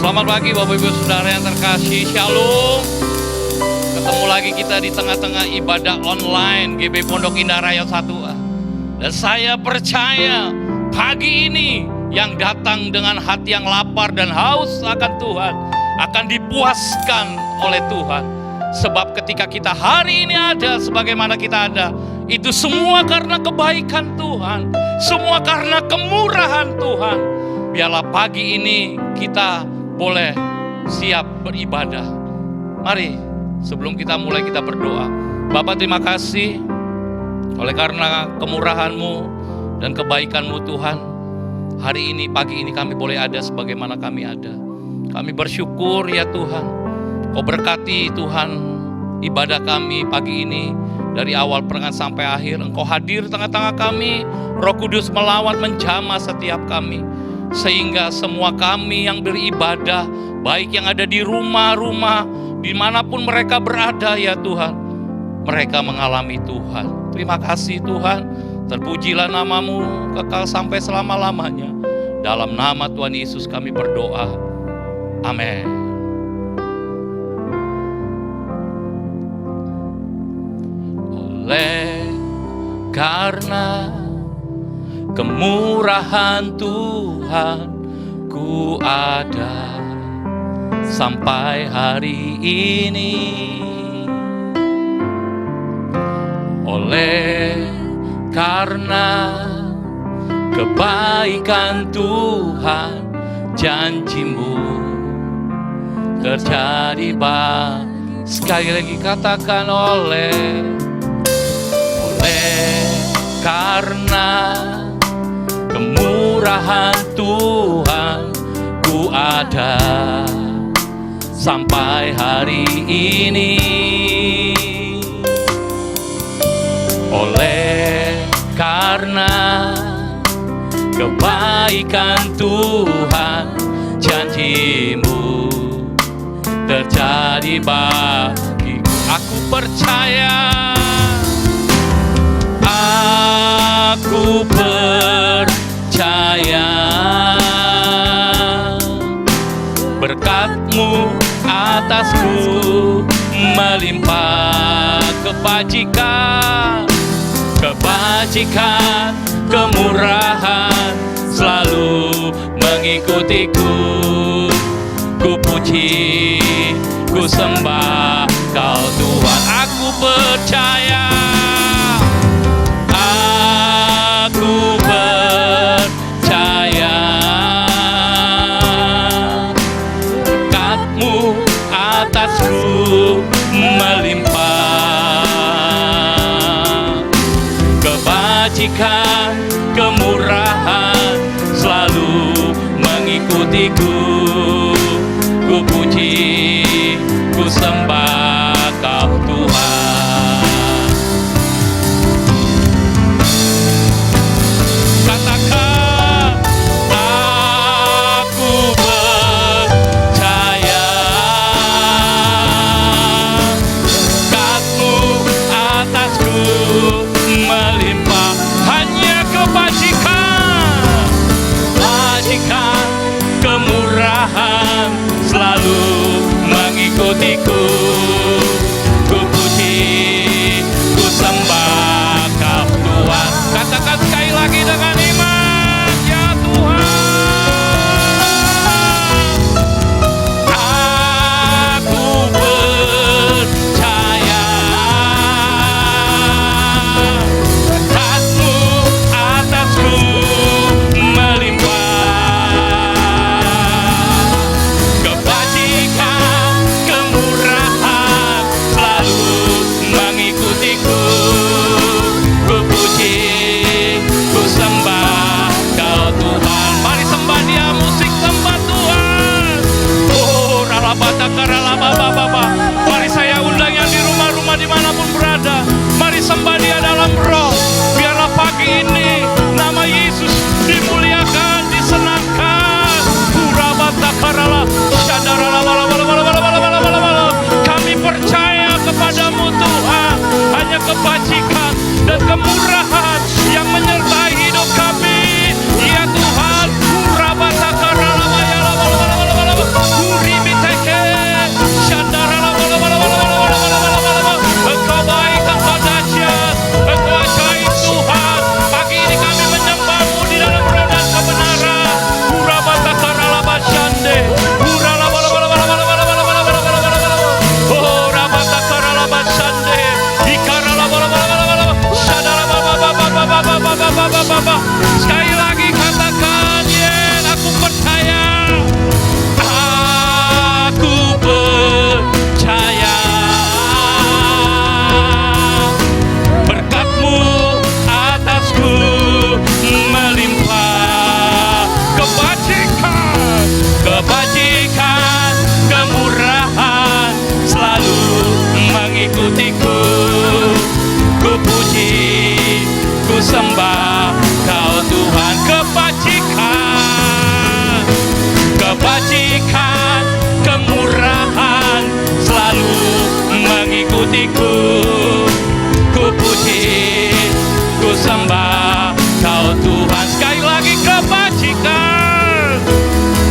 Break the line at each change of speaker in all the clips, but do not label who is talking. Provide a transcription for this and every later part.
Selamat pagi Bapak Ibu Saudara yang terkasih, Shalom. Ketemu lagi kita di tengah-tengah ibadah online GB Pondok Indah Raya 1A. Dan saya percaya pagi ini yang datang dengan hati yang lapar dan haus akan Tuhan akan dipuaskan oleh Tuhan. Sebab ketika kita hari ini ada sebagaimana kita ada, itu semua karena kebaikan Tuhan, semua karena kemurahan Tuhan. Biarlah pagi ini kita boleh siap beribadah. Mari sebelum kita mulai kita berdoa. Bapa, terima kasih oleh karena kemurahan-Mu dan kebaikan-Mu Tuhan. Hari ini, pagi ini kami boleh ada sebagaimana kami ada. Kami bersyukur ya Tuhan. Kau berkati Tuhan ibadah kami pagi ini. Dari awal perengan sampai akhir Engkau hadir tengah-tengah kami. Roh Kudus melawat menjamah setiap kami. Sehingga semua kami yang beribadah, baik yang ada di rumah-rumah, dimanapun mereka berada ya Tuhan, mereka mengalami Tuhan. Terima kasih Tuhan. Terpujilah nama-Mu kekal sampai selama-lamanya. Dalam nama Tuhan Yesus kami berdoa. Amin. Oleh karena kemurahan Tuhan, ku ada sampai hari ini. Oleh karena kebaikan Tuhan, janji-Mu terjadi sekali lagi katakan oleh karena kemurahan Tuhan, ku ada sampai hari ini. Oleh karena kebaikan Tuhan, janji-Mu terjadi bagiku. Aku percaya, aku percaya berkat-Mu atasku melimpah kebajikan, kemurahan selalu mengikutiku. Ku puji, ku sembah Kau Tuhan. Aku percaya, aku percaya berkat-Mu atasku melimpah, kebajikan, kemurahan selalu mengikutiku. Ku puji, ku sembah Kau Tuhan. Katakan, aku percaya berkat-Mu atasku melimpah, hanya kebajikan, kemurahan selalu mengikutiku. Ku puji, ku sembah Kau Tuhan. Katakan sekali lagi dengan iman, ya Tuhan. Aku percaya berkat-Mu atasku melimpah, kebajikan, kemurahan selalu mengikutiku. Ku puji, ku sembah Kau Tuhan. Mari sembah Dia, musik sembah Tuhan. Oh, ralabata. Mari saya undang yang di rumah-rumah dimanapun berada. Mari sembah Dia dalam roh. Biarlah pagi ini nama Yesus dimuliakan, disenangkan. Kami percaya kepadamu Tuhan. Hanya kebajikan dan kemurahan yang menyertai hidup kami. Ya Tuhan, Sekali lagi katakan, yes, aku percaya. Aku percaya. Berkat-Mu atasku melimpah. Kebajikan, kebajikan, kemurahan selalu mengikutiku. Ku puji, ku sembah Kau Tuhan. Kebajikan, kebajikan, kemurahan selalu mengikutiku. Ku puji, ku sembah Kau Tuhan. Sekali lagi kebajikan,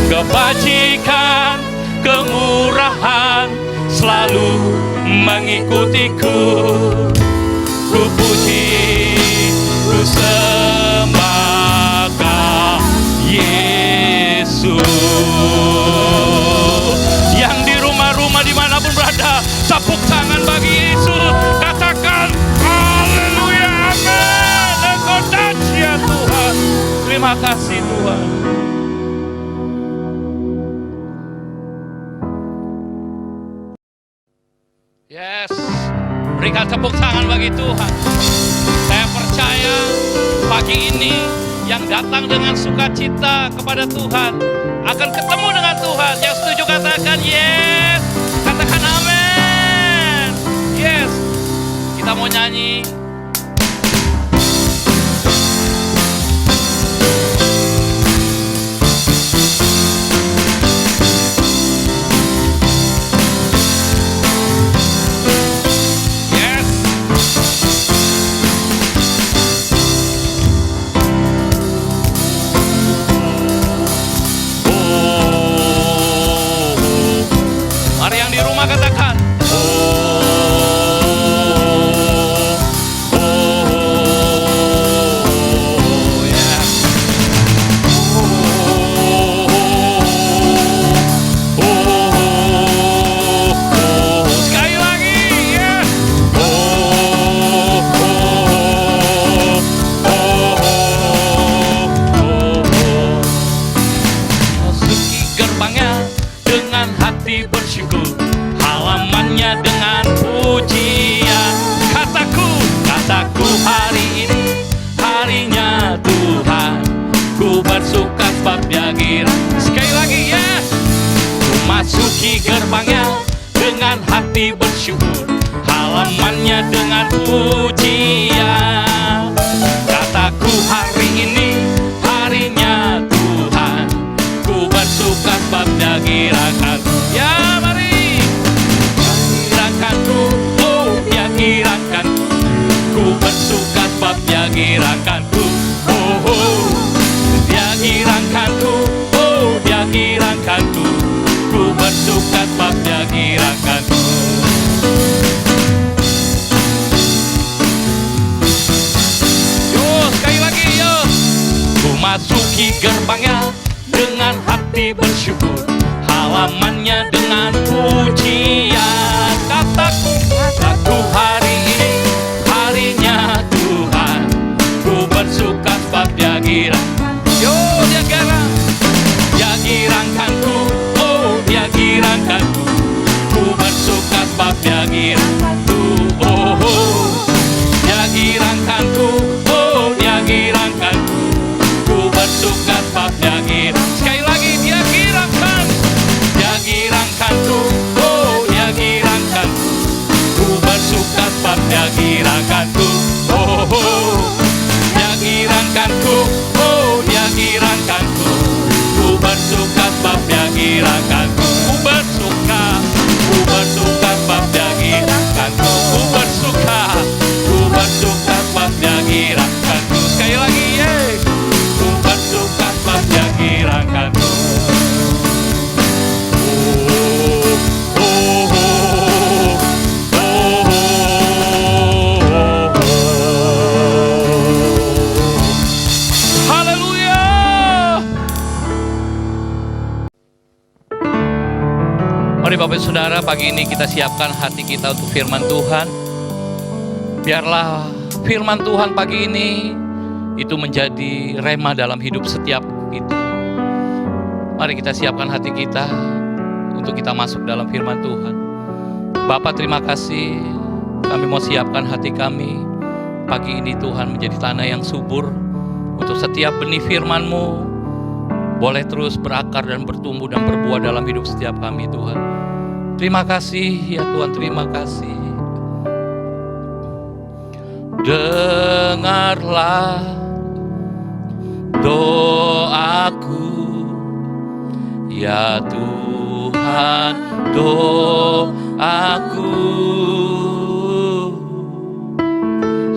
kebajikan, kemurahan selalu mengikutiku. Ku puji, ku sembah Kau Yesus. Yang di rumah-rumah dimanapun berada, tepuk tangan bagi Yesus. Katakan haleluya, amin. Engkau dahsyat Tuhan. Terima kasih Tuhan. Yes, berikan tepuk tangan bagi Tuhan. Saya percaya pagi ini yang datang dengan sukacita kepada Tuhan akan ketemu dengan Tuhan. Yang setuju katakan yes, katakan amin. Yes, kita mau nyanyi. Katakan sekali lagi ya. Masuki gerbangnya dengan hati bersyukur, halamannya dengan pujian. Kataku hari ini harinya Tuhan. Ku bersuka sebab Dia girang. Sekali lagi ya. Ku masuki gerbangnya dengan hati bersyukur, halamannya dengan pujian. Kataku hari ini harinya Tuhan. Ku bersuka sebab Dia girangkan. Ya mari. Oh Dia girangkanku, ku bersuka sebab Dia girangkanku. Dia girangkanku, oh Dia girangkanku, ku bersuka sebab Dia girangkanku. Yo sekali lagi yo. Ku masuki gerbangnya dengan hati bersyukur, halamannya dengan pujian. Kataku hari ini harinya Tuhan. Ku bersuka sebab Dia girang. Yo Dia girang. Dia girangkanku, oh Dia girangkanku, ku bersuka sebab Dia girangkanku. Dia girangkanku, oh Dia girangkanku, ku bersuka sebab Dia girang. Sekali lagi Dia girangkan. Dia girangkanku, oh Dia girangkanku, ku bersuka sebab Dia girangkanku. Dia girangkanku, oh Dia girangkanku, ku bersuka sebab Dia girangkanku. Ku bersuka sebab Dia girangkanku. Ku bersuka sebab Dia girangkanku. Sekali lagi ye. Ku bersuka sebab Dia girangkanku. Mari Bapak Saudara, pagi ini kita siapkan hati kita untuk firman Tuhan. Biarlah firman Tuhan pagi ini itu menjadi rema dalam hidup setiap kita. Mari kita siapkan hati kita untuk kita masuk dalam firman Tuhan. Bapa, terima kasih, kami mau siapkan hati kami pagi ini Tuhan menjadi tanah yang subur untuk setiap benih firman-Mu boleh terus berakar dan bertumbuh dan berbuah dalam hidup setiap kami Tuhan. Terima kasih ya Tuhan, terima kasih. Dengarlah doaku ya Tuhan, doaku,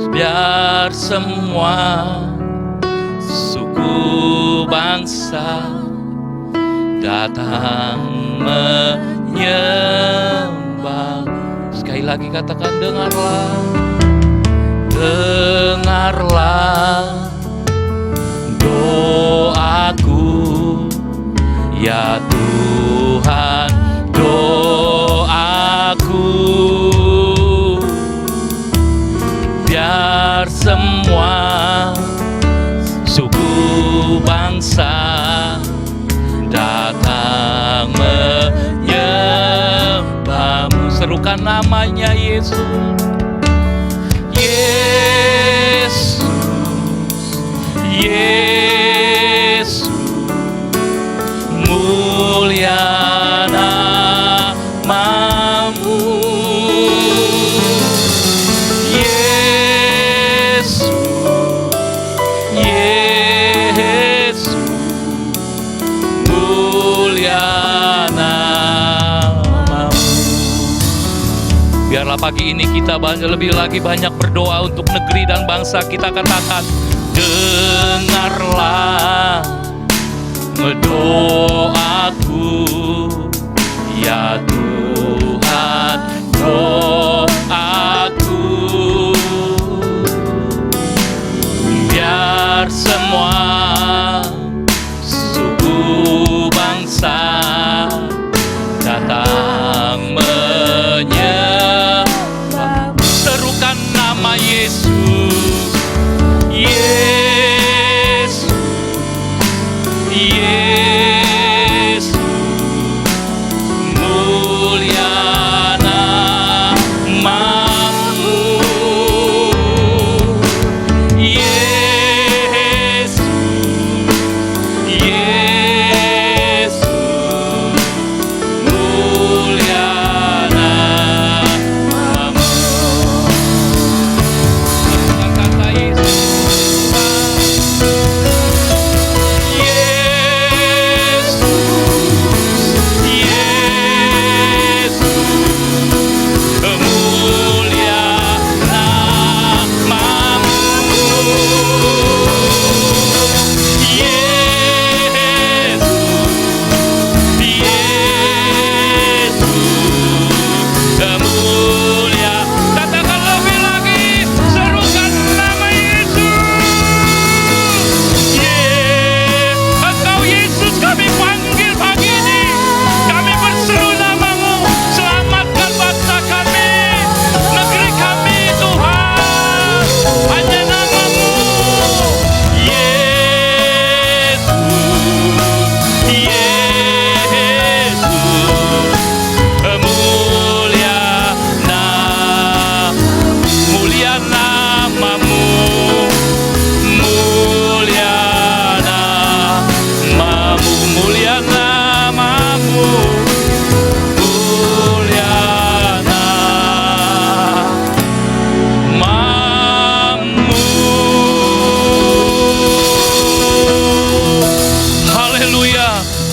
biar semua suku bangsa datang menyembah. Sekali lagi katakan, dengarlah, dengarlah doaku ya Tuhan, doaku, biar semua suku bangsa datang menyembah-Mu. Serukan namanya Yesus, Yesus, Yesus, mulia nama-Mu. Yesus, Yesus, mulia nama-Mu. Biarlah pagi ini kita lebih lagi banyak berdoa untuk negeri dan bangsa kita. Katakan, dengarlah doaku ya Tuhan, doaku, biar semua suku bangsa datang menyembah. Serukan nama Yesus, Yesus, Yesus, mulia nama-Mu. Yesus, Yesus, mulia nama-Mu. Kata Yesus,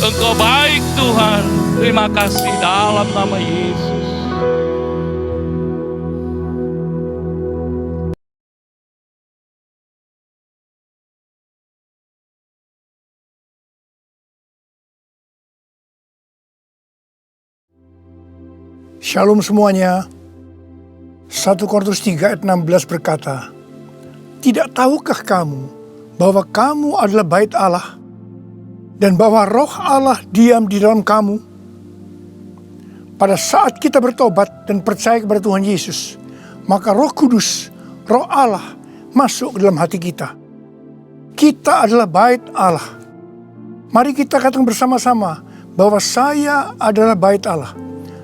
Engkau baik Tuhan. Terima kasih dalam nama Yesus.
Shalom semuanya. 1 Korintus 3 ayat 16 berkata, tidak tahukah kamu bahwa kamu adalah bait Allah dan bahwa roh Allah diam di dalam kamu? Pada saat kita bertobat dan percaya kepada Tuhan Yesus, maka Roh Kudus, Roh Allah masuk ke dalam hati kita. Kita adalah bait Allah. Mari kita katakan bersama-sama bahwa saya adalah bait Allah.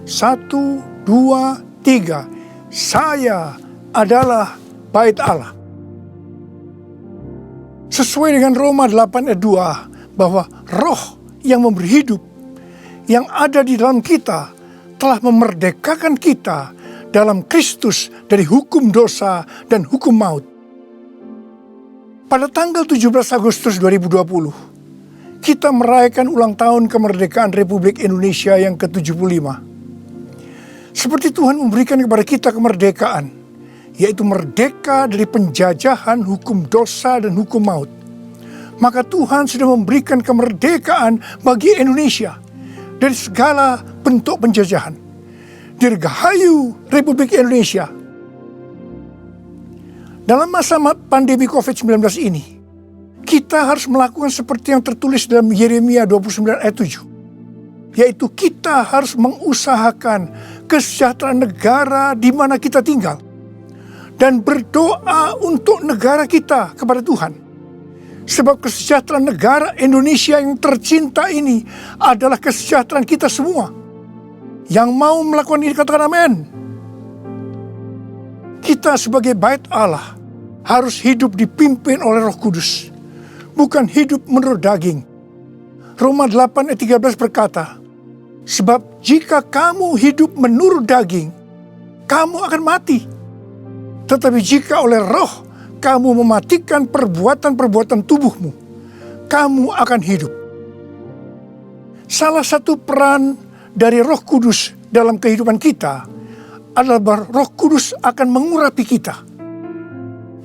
1, 2, 3. Saya adalah bait Allah. Sesuai dengan Roma 8 ayat 2, bahwa roh yang memberi hidup yang ada di dalam kita telah memerdekakan kita dalam Kristus dari hukum dosa dan hukum maut. Pada tanggal 17 Agustus 2020, kita merayakan ulang tahun kemerdekaan Republik Indonesia yang ke-75. Seperti Tuhan memberikan kepada kita kemerdekaan, yaitu merdeka dari penjajahan hukum dosa dan hukum maut, maka Tuhan sudah memberikan kemerdekaan bagi Indonesia dari segala bentuk penjajahan. Dirgahayu Republik Indonesia. Dalam masa pandemi COVID-19 ini, kita harus melakukan seperti yang tertulis dalam Yeremia 29 ayat 7. Yaitu kita harus mengusahakan kesejahteraan negara di mana kita tinggal. Dan berdoa untuk negara kita kepada Tuhan. Sebab kesejahteraan negara Indonesia yang tercinta ini adalah kesejahteraan kita semua. Yang mau melakukan ini katakan amin. Kita sebagai bait Allah harus hidup dipimpin oleh Roh Kudus, bukan hidup menurut daging. Roma 8 ayat 13 berkata, sebab jika kamu hidup menurut daging, kamu akan mati. Tetapi jika oleh Roh kamu mematikan perbuatan-perbuatan tubuhmu, kamu akan hidup. Salah satu peran dari Roh Kudus dalam kehidupan kita adalah bahwa Roh Kudus akan mengurapi kita.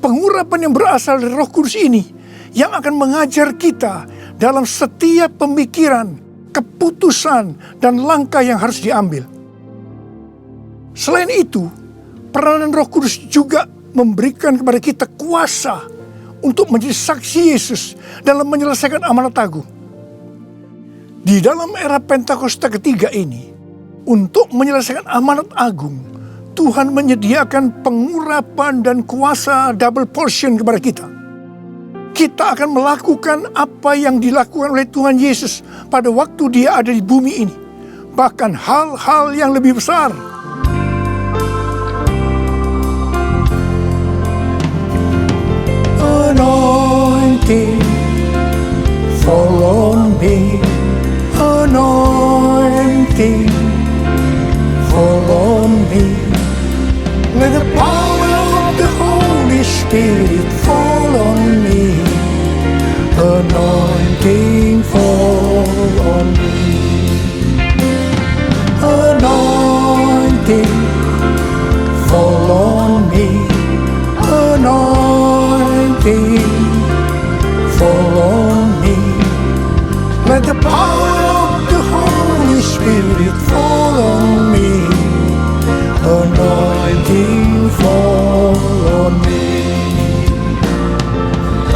Pengurapan yang berasal dari Roh Kudus ini yang akan mengajar kita dalam setiap pemikiran, keputusan, dan langkah yang harus diambil. Selain itu, peranan Roh Kudus juga memberikan kepada kita kuasa untuk menjadi saksi Yesus dalam menyelesaikan amanat agung. Di dalam era Pentakosta ketiga ini, untuk menyelesaikan amanat agung, Tuhan menyediakan pengurapan dan kuasa double portion kepada kita. Kita akan melakukan apa yang dilakukan oleh Tuhan Yesus pada waktu Dia ada di bumi ini. Bahkan hal-hal yang lebih besar. Anointing fall on me. Anointing fall on me. Let the power of the Holy Spirit fall on me. Anointing fall on me. Anointing fall on me. Anointing fall on me. Let the power of the Holy Spirit fall on me. Anointing fall on me.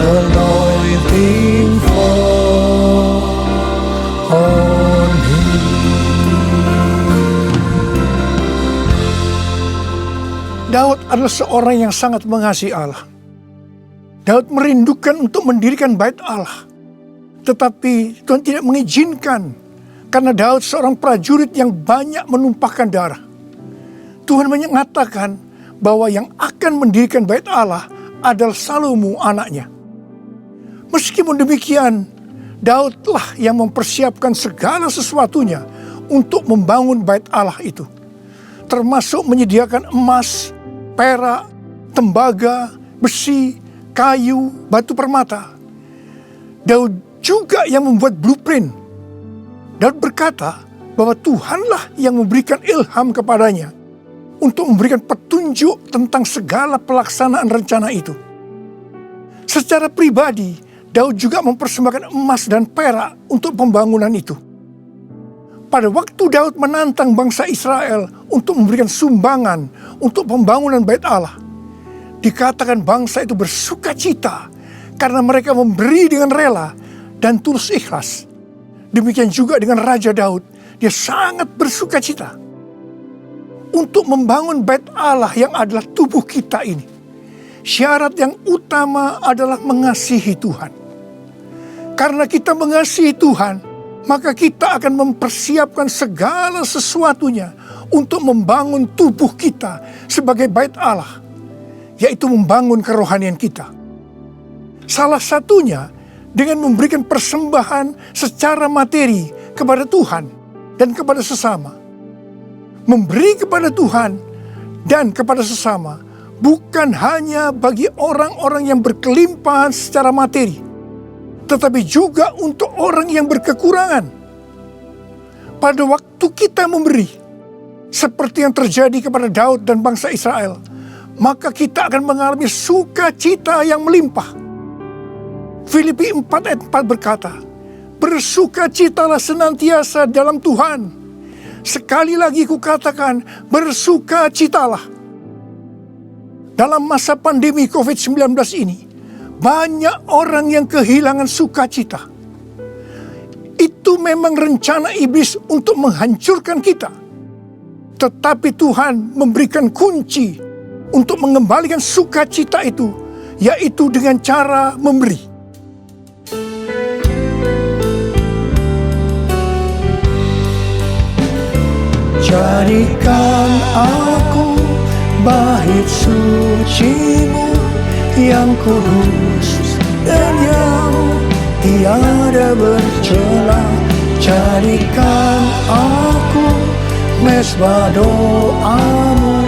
Anointing fall on me. Daud adalah seorang yang sangat mengasihi Allah. Daud merindukan untuk mendirikan bait Allah. Tetapi Tuhan tidak mengizinkan karena Daud seorang prajurit yang banyak menumpahkan darah. Tuhan mengatakan bahwa yang akan mendirikan bait Allah adalah Salomo anaknya. Meskipun demikian, Daudlah yang mempersiapkan segala sesuatunya untuk membangun bait Allah itu. Termasuk menyediakan emas, perak, tembaga, besi, kayu, batu permata. Daud juga yang membuat blueprint. Daud berkata bahwa Tuhanlah yang memberikan ilham kepadanya untuk memberikan petunjuk tentang segala pelaksanaan rencana itu. Secara pribadi, Daud juga mempersembahkan emas dan perak untuk pembangunan itu. Pada waktu Daud menantang bangsa Israel untuk memberikan sumbangan untuk pembangunan bait Allah, dikatakan bangsa itu bersuka cita karena mereka memberi dengan rela dan tulus ikhlas. Demikian juga dengan Raja Daud, dia sangat bersuka cita untuk membangun bait Allah yang adalah tubuh kita ini. Syarat yang utama adalah mengasihi Tuhan. Karena kita mengasihi Tuhan, maka kita akan mempersiapkan segala sesuatunya untuk membangun tubuh kita sebagai bait Allah, yaitu membangun kerohanian kita. Salah satunya dengan memberikan persembahan secara materi kepada Tuhan dan kepada sesama. Memberi kepada Tuhan dan kepada sesama bukan hanya bagi orang-orang yang berkelimpahan secara materi, tetapi juga untuk orang yang berkekurangan. Pada waktu kita memberi, seperti yang terjadi kepada Daud dan bangsa Israel, maka kita akan mengalami sukacita yang melimpah. Filipi 4 ayat 4 berkata, bersukacitalah senantiasa dalam Tuhan. Sekali lagi kukatakan, bersukacitalah. Dalam masa pandemi COVID-19 ini, banyak orang yang kehilangan sukacita. Itu memang rencana iblis untuk menghancurkan kita. Tetapi Tuhan memberikan kunci untuk mengembalikan sukacita itu, yaitu dengan cara memberi. Jadikan aku bait suci-Mu yang kudus dan yang tiada bercela. Jadikan aku mezbah doa-Mu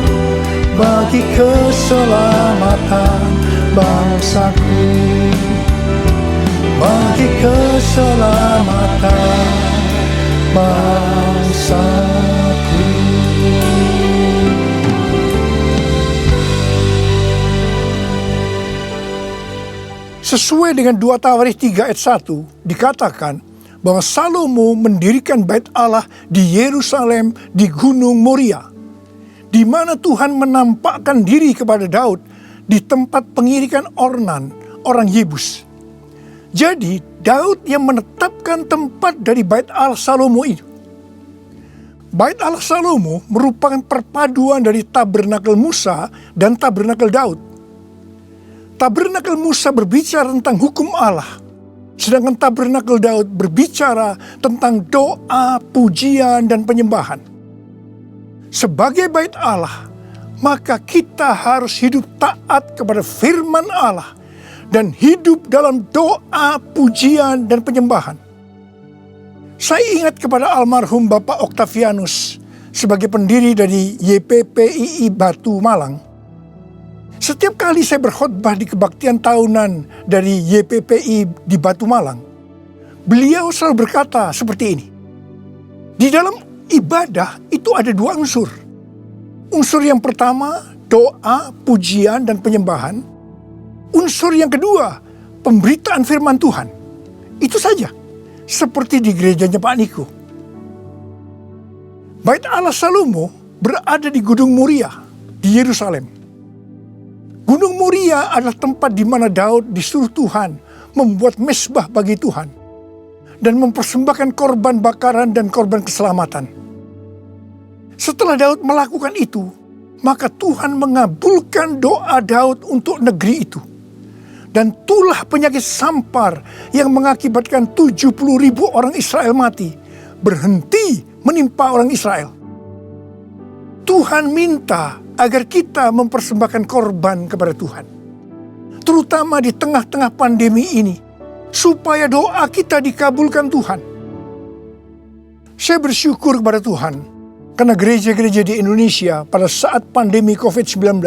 bagi keselamatan bangsaku, bagi keselamatan bangsaku. Sesuai dengan 2 Tawarikh 3 ayat 1 dikatakan bahwa Salomo mendirikan bait Allah di Yerusalem di Gunung Moria, di mana Tuhan menampakkan diri kepada Daud di tempat pengirikan Ornan, orang Yebus. Jadi Daud yang menetapkan tempat dari bait Allah Salomo itu. Bait Allah Salomo merupakan perpaduan dari tabernakel Musa dan tabernakel Daud. Tabernakel Musa berbicara tentang hukum Allah, sedangkan tabernakel Daud berbicara tentang doa, pujian, dan penyembahan. Sebagai bait Allah, maka kita harus hidup taat kepada firman Allah dan hidup dalam doa, pujian, dan penyembahan. Saya ingat kepada almarhum Bapak Octavianus sebagai pendiri dari YPPII Batu Malang. Setiap kali saya berkhotbah di kebaktian tahunan dari YPPI di Batu Malang, beliau selalu berkata seperti ini. Di dalam ibadah itu ada 2 unsur. Unsur yang pertama, doa, pujian, dan penyembahan. Unsur yang kedua, pemberitaan firman Tuhan. Itu saja, seperti di gerejanya Pak Niko. Bait Allah Salomo berada di Gunung Moria di Yerusalem. Gunung Moria adalah tempat di mana Daud disuruh Tuhan membuat mezbah bagi Tuhan dan mempersembahkan korban bakaran dan korban keselamatan. Setelah Daud melakukan itu, maka Tuhan mengabulkan doa Daud untuk negeri itu. Dan tulah penyakit sampar yang mengakibatkan 70.000 orang Israel mati berhenti menimpa orang Israel. Tuhan minta agar kita mempersembahkan korban kepada Tuhan, terutama di tengah-tengah pandemi ini, supaya doa kita dikabulkan Tuhan. Saya bersyukur kepada Tuhan karena gereja-gereja di Indonesia pada saat pandemi COVID-19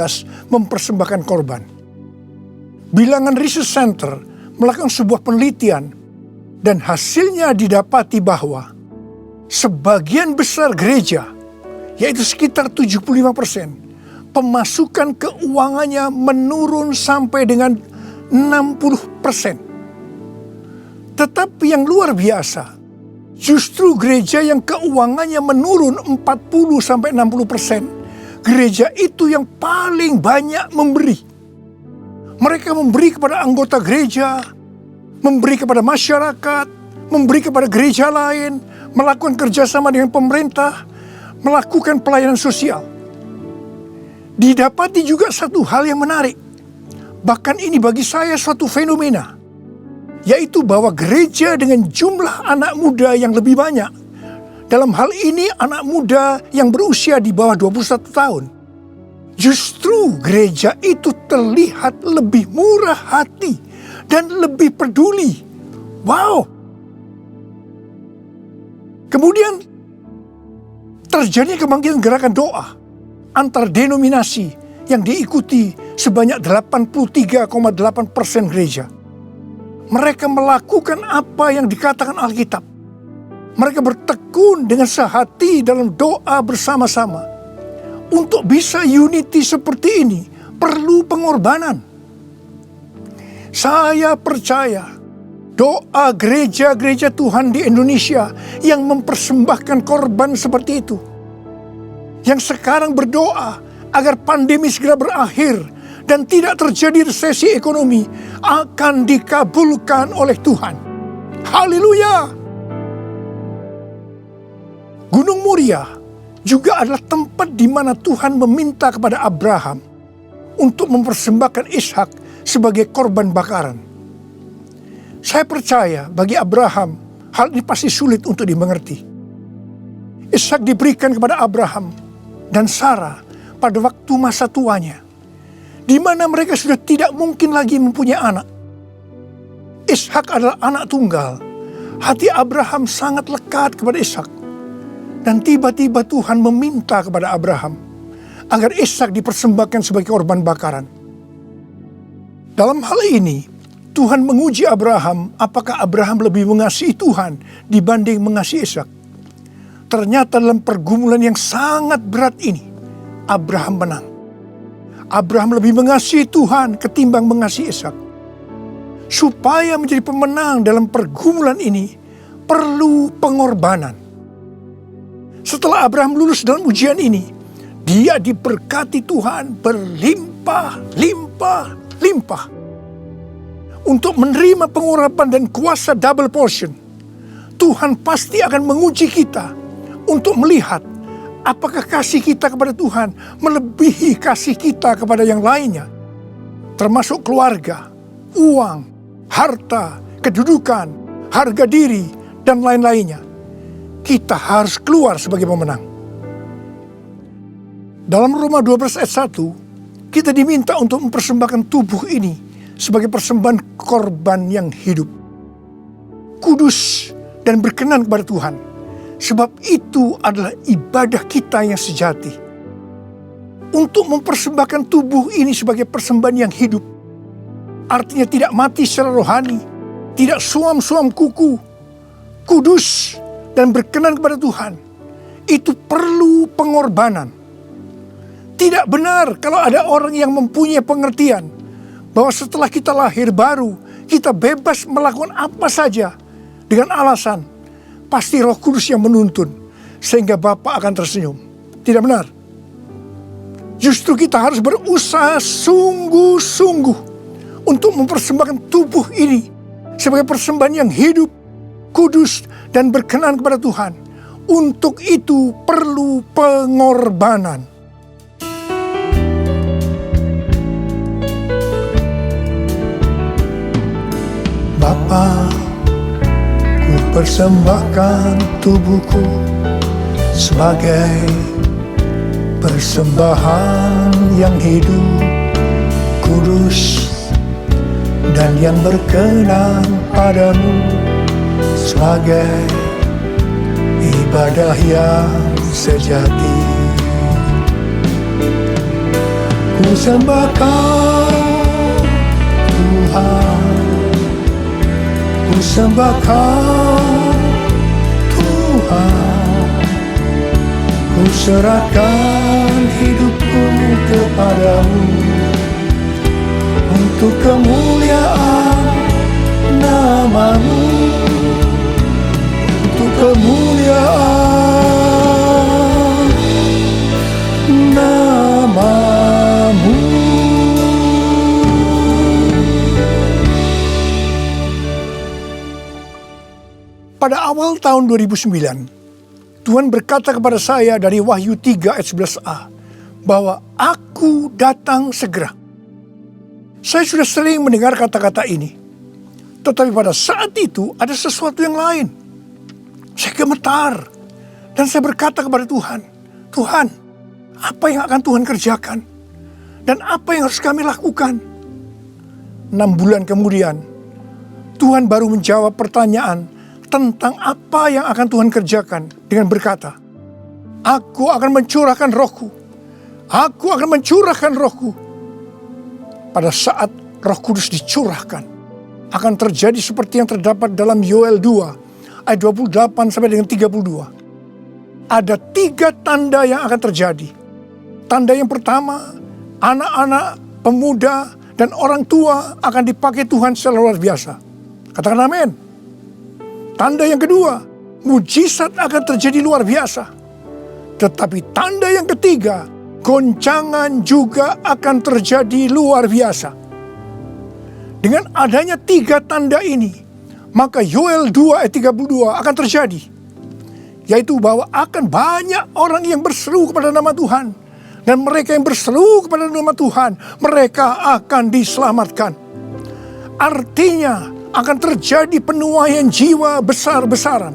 mempersembahkan korban. Bilangan Research Center melakukan sebuah penelitian dan hasilnya didapati bahwa sebagian besar gereja, yaitu sekitar 75%, pemasukan keuangannya menurun sampai dengan 60%. Tetapi yang luar biasa, justru gereja yang keuangannya menurun 40-60%, gereja itu yang paling banyak memberi. Mereka memberi kepada anggota gereja, memberi kepada masyarakat, memberi kepada gereja lain, melakukan kerjasama dengan pemerintah, melakukan pelayanan sosial. Didapati juga satu hal yang menarik. Bahkan ini bagi saya suatu fenomena. yaitu bahwa gereja dengan jumlah anak muda yang lebih banyak, dalam hal ini anak muda yang berusia di bawah 21 tahun, justru gereja itu terlihat lebih murah hati dan lebih peduli. Wow! Kemudian terjadi kebangkitan gerakan doa antar denominasi yang diikuti sebanyak 83,8% gereja. Mereka melakukan apa yang dikatakan Alkitab. Mereka bertekun dengan sehati dalam doa bersama-sama. Untuk bisa unity seperti ini perlu pengorbanan. Saya percaya doa gereja-gereja Tuhan di Indonesia yang mempersembahkan korban seperti itu, yang sekarang berdoa agar pandemi segera berakhir dan tidak terjadi resesi ekonomi, akan dikabulkan oleh Tuhan. Haleluya! Gunung Moria juga adalah tempat di mana Tuhan meminta kepada Abraham untuk mempersembahkan Ishak sebagai korban bakaran. Saya percaya bagi Abraham hal ini pasti sulit untuk dimengerti. Ishak diberikan kepada Abraham dan Sarah pada waktu masa tuanya, di mana mereka sudah tidak mungkin lagi mempunyai anak. Ishak adalah anak tunggal. Hati Abraham sangat lekat kepada Ishak. Dan tiba-tiba Tuhan meminta kepada Abraham agar Ishak dipersembahkan sebagai korban bakaran. Dalam hal ini, Tuhan menguji Abraham apakah Abraham lebih mengasihi Tuhan dibanding mengasihi Ishak. Ternyata dalam pergumulan yang sangat berat ini, Abraham menang. Abraham lebih mengasihi Tuhan ketimbang mengasihi Ishak. Supaya menjadi pemenang dalam pergumulan ini, perlu pengorbanan. Setelah Abraham lulus dalam ujian ini, dia diberkati Tuhan berlimpah-limpah. Untuk menerima pengurapan dan kuasa double portion, Tuhan pasti akan menguji kita untuk melihat apakah kasih kita kepada Tuhan melebihi kasih kita kepada yang lainnya, termasuk keluarga, uang, harta, kedudukan, harga diri, dan lain-lainnya. Kita harus keluar sebagai pemenang. Dalam Roma 12 ayat 1, kita diminta untuk mempersembahkan tubuh ini sebagai persembahan korban yang hidup, kudus dan berkenan kepada Tuhan. Sebab itu adalah ibadah kita yang sejati. Untuk mempersembahkan tubuh ini sebagai persembahan yang hidup, artinya tidak mati secara rohani, tidak suam-suam kuku, kudus dan berkenan kepada Tuhan. Itu perlu pengorbanan. Tidak benar kalau ada orang yang mempunyai pengertian bahwa setelah kita lahir baru, kita bebas melakukan apa saja dengan alasan pasti Roh Kudus yang menuntun sehingga Bapa akan tersenyum. Tidak benar. Justru kita harus berusaha sungguh-sungguh untuk mempersembahkan tubuh ini sebagai persembahan yang hidup, kudus, dan berkenan kepada Tuhan. Untuk itu perlu pengorbanan. Bapa, ku persembahkan tubuhku sebagai persembahan yang hidup, kudus, dan yang berkenan padamu, sebagai ibadah yang sejati. Ku sembah Kau Tuhan, ku sembah Kau Tuhan, ku serahkan hidupku kepadamu untuk kemuliaan nama-Mu, untuk kemuliaan nama-Mu. Pada awal tahun 2009, Tuhan berkata kepada saya dari Wahyu 3 ayat 11a, bahwa Aku datang segera. Saya sudah sering mendengar kata-kata ini. Tetapi pada saat itu ada sesuatu yang lain. Saya gemetar dan saya berkata kepada Tuhan, Tuhan, apa yang akan Tuhan kerjakan? Dan apa yang harus kami lakukan? 6 bulan kemudian, Tuhan baru menjawab pertanyaan tentang apa yang akan Tuhan kerjakan dengan berkata, Aku akan mencurahkan rohku. Aku akan mencurahkan rohku. Pada saat Roh Kudus dicurahkan, akan terjadi seperti yang terdapat dalam Yoel 2, ayat 28 sampai dengan 32. Ada 3 tanda yang akan terjadi. Tanda yang pertama, anak-anak, pemuda, dan orang tua akan dipakai Tuhan secara luar biasa. Katakan amin. Tanda yang kedua, mujizat akan terjadi luar biasa. Tetapi tanda yang ketiga, goncangan juga akan terjadi luar biasa. Dengan adanya 3 tanda ini, maka Yoel 2 ayat 32 akan terjadi. Yaitu bahwa akan banyak orang yang berseru kepada nama Tuhan. Dan mereka yang berseru kepada nama Tuhan, mereka akan diselamatkan. Artinya akan terjadi penuaian jiwa besar-besaran.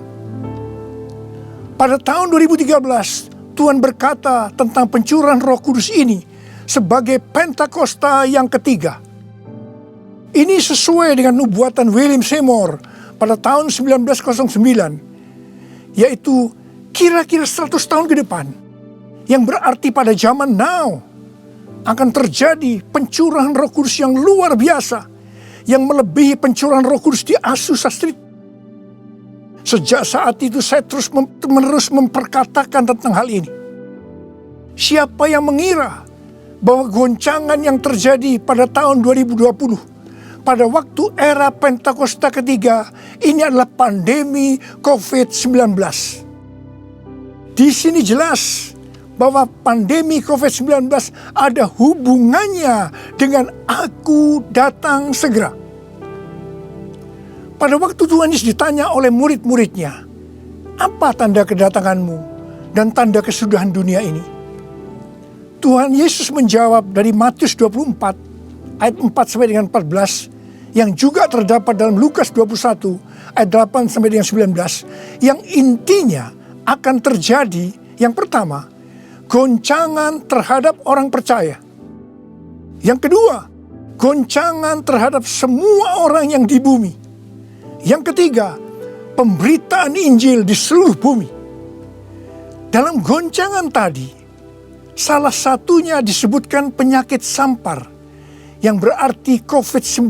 Pada tahun 2013, Tuhan berkata tentang pencurahan Roh Kudus ini sebagai Pentakosta yang ketiga. Ini sesuai dengan nubuatan William Seymour pada tahun 1909, yaitu kira-kira 100 tahun ke depan, yang berarti pada zaman now akan terjadi pencurahan Roh Kudus yang luar biasa, yang melebihi pencurahan Roh Kudus di Azusa Street. Sejak saat itu saya terus-menerus memperkatakan tentang hal ini. Siapa yang mengira bahwa goncangan yang terjadi pada tahun 2020, pada waktu era Pentakosta ketiga, ini adalah pandemi COVID-19. Di sini jelas bahwa pandemi COVID-19 ada hubungannya dengan aku datang segera. Pada waktu Tuhan Yesus ditanya oleh murid-muridnya, apa tanda kedatanganmu dan tanda kesudahan dunia ini? Tuhan Yesus menjawab dari Matius 24 ayat 4 sampai dengan 14, yang juga terdapat dalam Lukas 21 ayat 8 sampai dengan 19, yang intinya akan terjadi. Yang pertama, goncangan terhadap orang percaya. Yang kedua, goncangan terhadap semua orang yang di bumi. Yang ketiga, pemberitaan Injil di seluruh bumi. Dalam goncangan tadi, salah satunya disebutkan penyakit sampar, yang berarti COVID-19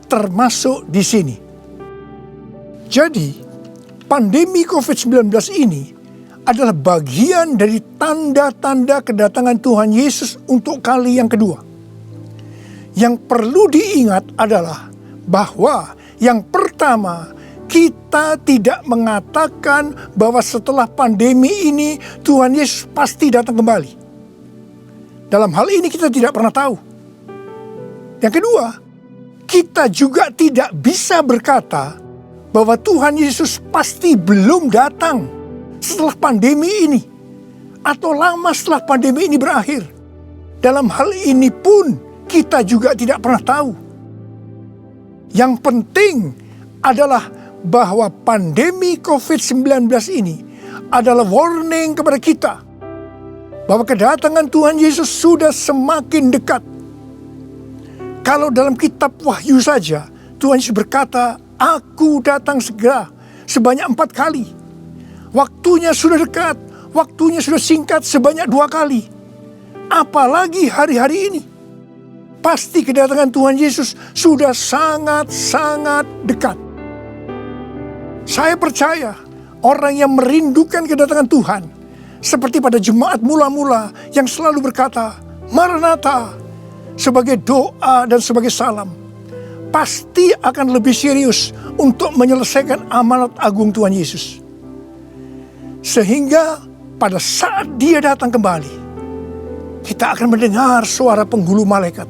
termasuk di sini. Jadi, pandemi COVID-19 ini adalah bagian dari tanda-tanda kedatangan Tuhan Yesus untuk kali yang kedua. Yang perlu diingat adalah bahwa yang pertama, kita tidak mengatakan bahwa setelah pandemi ini Tuhan Yesus pasti datang kembali. Dalam hal ini kita tidak pernah tahu. Yang kedua, kita juga tidak bisa berkata bahwa Tuhan Yesus pasti belum datang setelah pandemi ini, atau lama setelah pandemi ini berakhir. Dalam hal ini pun kita juga tidak pernah tahu. Yang penting adalah bahwa pandemi COVID-19 ini adalah warning kepada kita bahwa kedatangan Tuhan Yesus sudah semakin dekat. Kalau dalam kitab Wahyu saja, Tuhan Yesus berkata, Aku datang segera, sebanyak 4 kali. Waktunya sudah dekat, waktunya sudah singkat sebanyak 2 kali. Apalagi hari-hari ini. Pasti kedatangan Tuhan Yesus sudah sangat-sangat dekat. Saya percaya orang yang merindukan kedatangan Tuhan, seperti pada jemaat mula-mula yang selalu berkata, Maranatha, sebagai doa dan sebagai salam, pasti akan lebih serius untuk menyelesaikan amanat agung Tuhan Yesus. Sehingga pada saat Dia datang kembali, kita akan mendengar suara penghulu malaikat,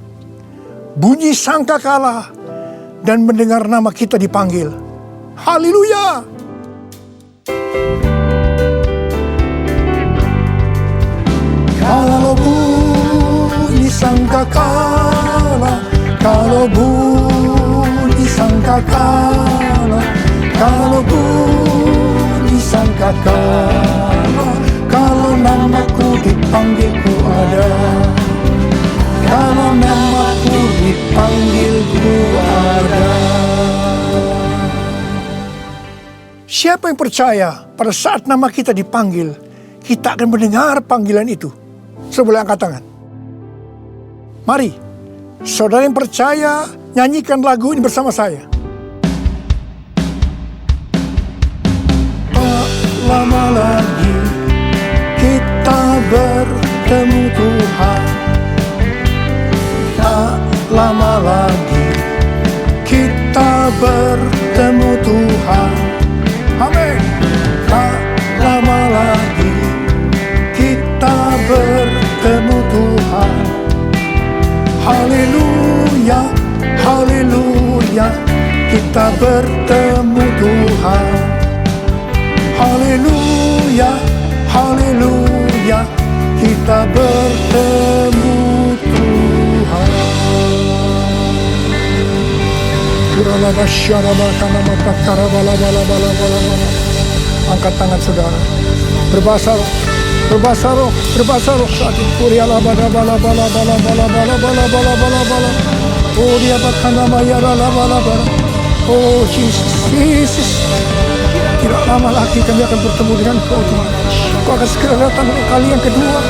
bunyi sangkakala, dan mendengar nama kita dipanggil. Haleluya! Kalau bunyi sangkakala, kalau bunyi sangkakala, katakanlah, kalau namaku dipanggil ku ada. Kalau namaku dipanggil ku ada. Siapa yang percaya pada saat nama kita dipanggil, kita akan mendengar panggilan itu? Boleh angkat tangan. Mari, saudara yang percaya, nyanyikan lagu ini bersama saya. Tak lama lagi kita bertemu Tuhan. Tak lama lagi kita bertemu Tuhan. Amin. Tak lama lagi kita bertemu Tuhan. Haleluya, haleluya, kita bertemu Tuhan. Haleluya, haleluya, kita bertemu Tuhan. Angkat tangan saudara. Berbahasa roh, berbahasa roh, berbahasa roh saat itu. Kuriala bala bala bala bala bala bala bala bala bala bala. Oh dia bahkan nama ya bala bala bala. Oh Yesus, Yesus. Tidak lama lagi kami akan bertemu dengan Kau Tuhan. Kau akan segera datang ke kali yang kedua.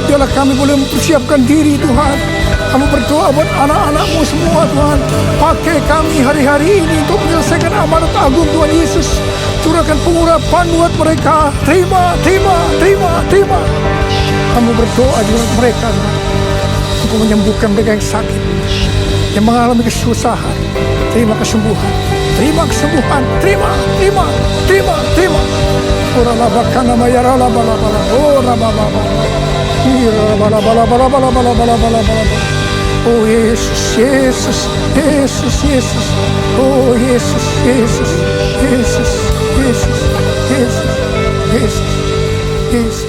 Biarlah kami boleh mempersiapkan diri Tuhan. Kami berdoa buat anak-anak-Mu semua Tuhan. Pakai kami hari-hari ini untuk menyelesaikan amanat agung Tuhan Yesus. Curahkan pengurapan buat mereka. Terima, terima, terima, terima. Kamu berdoa dengan mereka Tuhan. Untuk menyembuhkan mereka yang sakit, yang mengalami kesusahan. Terima kesembuhan. Terima kesembuhan. Terima, terima, terima, terima. Ora labakan nama ya rala bala bala. Ora bala bala. Ira bala bala bala bala bala bala bala bala. Oh Yesus, Yesus, Yesus, Yesus. Oh Yesus, Yesus, Yesus, Yesus, Yesus, Yesus, Yesus.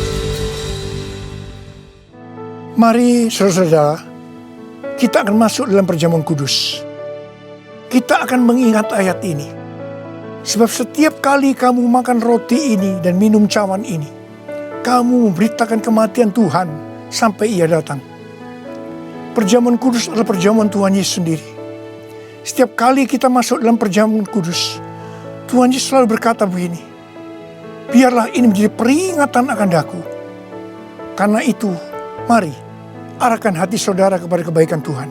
Mari saudara-saudara, kita akan masuk dalam perjamuan kudus. Kita akan mengingat ayat ini. Sebab setiap kali kamu makan roti ini dan minum cawan ini, kamu memberitakan kematian Tuhan sampai Ia datang. Perjamuan kudus adalah perjamuan Tuhan Yesus sendiri. Setiap kali kita masuk dalam perjamuan kudus, Tuhan Yesus selalu berkata begini, biarlah ini menjadi peringatan akan daku. Karena itu, mari arahkan hati saudara kepada kebaikan Tuhan.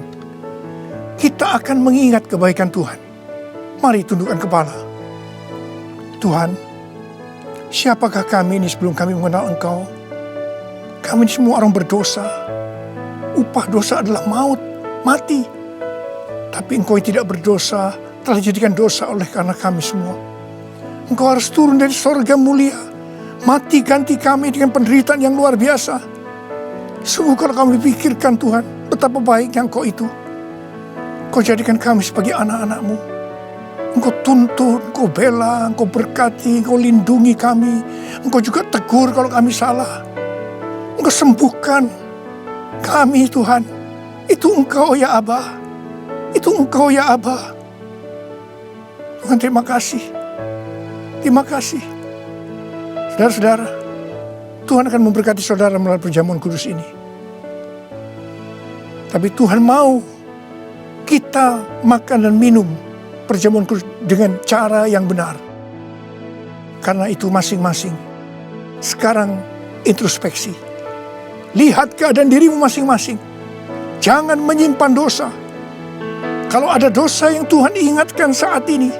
Kita akan mengingat kebaikan Tuhan. Mari tundukkan kepala. Tuhan, siapakah kami ini sebelum kami mengenal Engkau? Kami ini semua orang berdosa. Upah dosa adalah maut, mati. Tapi Engkau yang tidak berdosa telah dijadikan dosa oleh karena kami semua. Engkau harus turun dari sorga mulia, mati ganti kami dengan penderitaan yang luar biasa. Sungguh kalau kami pikirkan Tuhan, betapa baiknya Engkau itu. Engkau jadikan kami sebagai anak-anak-Mu. Engkau tuntun, Engkau bela, Engkau berkati, Engkau lindungi kami. Engkau juga tegur kalau kami salah. Engkau sembuhkan kami Tuhan. Itu Engkau ya Aba. Itu Engkau ya Aba. Tuhan terima kasih. Terima kasih. Saudara-saudara, Tuhan akan memberkati saudara melalui perjamuan kudus ini. Tapi Tuhan mau kita makan dan minum perjamuan kudus dengan cara yang benar. Karena itu masing-masing. Sekarang introspeksi. Lihat keadaan dirimu masing-masing. Jangan menyimpan dosa. Kalau ada dosa yang Tuhan ingatkan saat ini,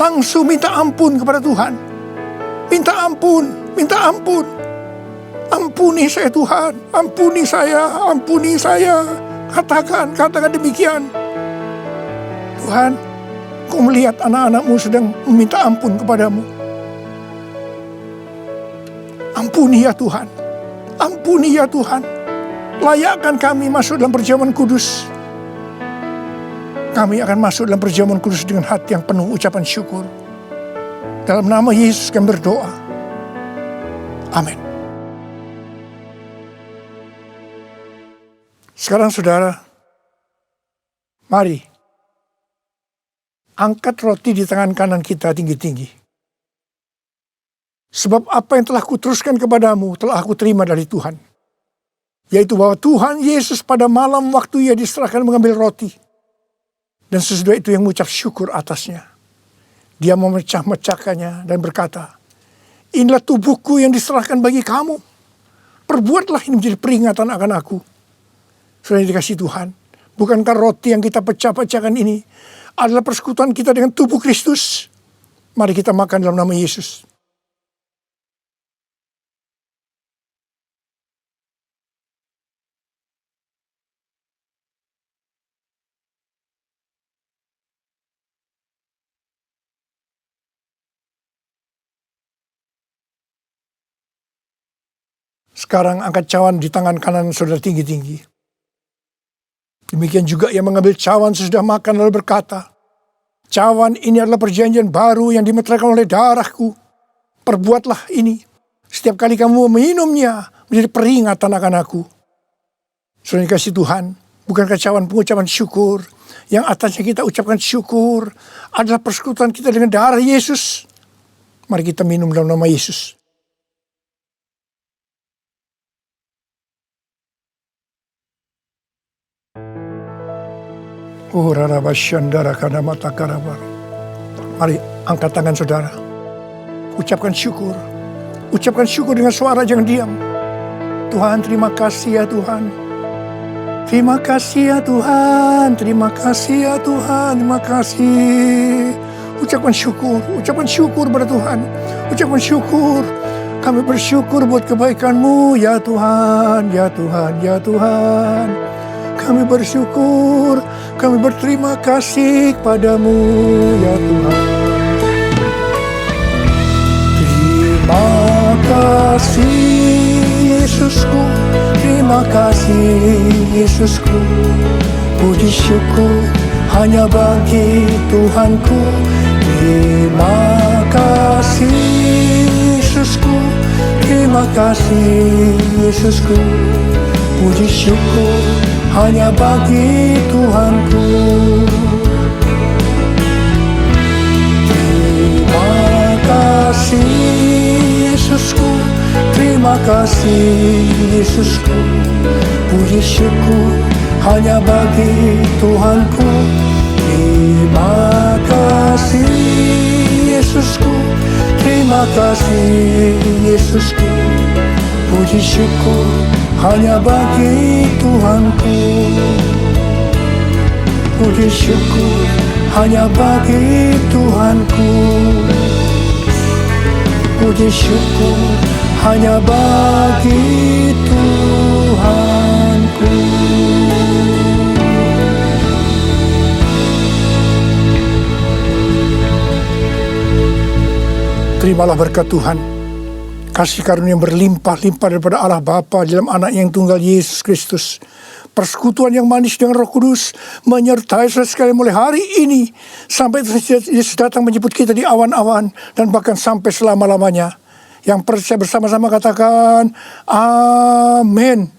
langsung minta ampun kepada Tuhan. Minta ampun, minta ampun. Ampuni saya Tuhan, ampuni saya, ampuni saya. Katakan demikian. Tuhan, Kau melihat anak-anak-Mu sedang meminta ampun kepadamu. Ampuni ya Tuhan. Ampuni ya Tuhan. Layakkan kami masuk dalam perjamuan kudus. Kami akan masuk dalam perjamuan kudus dengan hati yang penuh ucapan syukur. Dalam nama Yesus kami berdoa. Amin. Sekarang saudara, mari angkat roti di tangan kanan kita tinggi-tinggi. Sebab apa yang telah kuteruskan kepadamu telah aku terima dari Tuhan. Yaitu bahwa Tuhan Yesus pada malam waktu ia diserahkan mengambil roti. Dan sesudah itu yang mengucap syukur atasnya. Dia memecah-mecahkannya dan berkata, inilah tubuhku yang diserahkan bagi kamu. Perbuatlah ini menjadi peringatan akan aku. Sudah dikasih Tuhan. Bukankah roti yang kita pecah-pecahkan ini adalah persekutuan kita dengan tubuh Kristus? Mari kita makan dalam nama Yesus. Sekarang angkat cawan di tangan kanan saudara tinggi-tinggi. Demikian juga ia mengambil cawan sesudah makan lalu berkata, cawan ini adalah perjanjian baru yang dimeteraikan oleh darahku. Perbuatlah ini. Setiap kali kamu meminumnya menjadi peringatan akan aku. Saudara dikasih Tuhan, bukankah cawan pengucapan syukur yang atasnya kita ucapkan syukur adalah persekutuan kita dengan darah Yesus? Mari kita minum dalam nama Yesus. Oh, rarabasyandara kadamata karabar. Mari angkat tangan saudara. Ucapkan syukur. Ucapkan syukur dengan suara, jangan diam. Tuhan, terima kasih ya Tuhan. Terima kasih ya Tuhan. Terima kasih ya Tuhan. Terima kasih. Ucapkan syukur pada Tuhan. Ucapkan syukur. Kami bersyukur buat kebaikan-Mu ya Tuhan, ya Tuhan, ya Tuhan. Kami bersyukur, kami berterima kasih kepadamu ya Tuhan. Terima kasih Yesusku, terima kasih Yesusku. Puji syukur hanya bagi Tuhanku. Terima kasih Yesusku, terima kasih Yesusku. Puji syukur hanya bagi Tuhanku. Terima kasih Yesusku, terima kasih Yesusku. Puji syukur hanya bagi Tuhanku. Terima kasih Yesusku, terima kasih Yesusku. Puji syukur hanya bagi Tuhanku. Puji syukur hanya bagi Tuhanku. Puji syukur hanya bagi Tuhanku. Terimalah berkat Tuhan. Kasih karunia yang berlimpah-limpah daripada Allah Bapa dalam anak yang tunggal Yesus Kristus. Persekutuan yang manis dengan Roh Kudus menyertai saudara sekalian mulai hari ini sampai Yesus datang menjemput kita di awan-awan dan bahkan sampai selama-lamanya. Yang percaya bersama-sama katakan amin.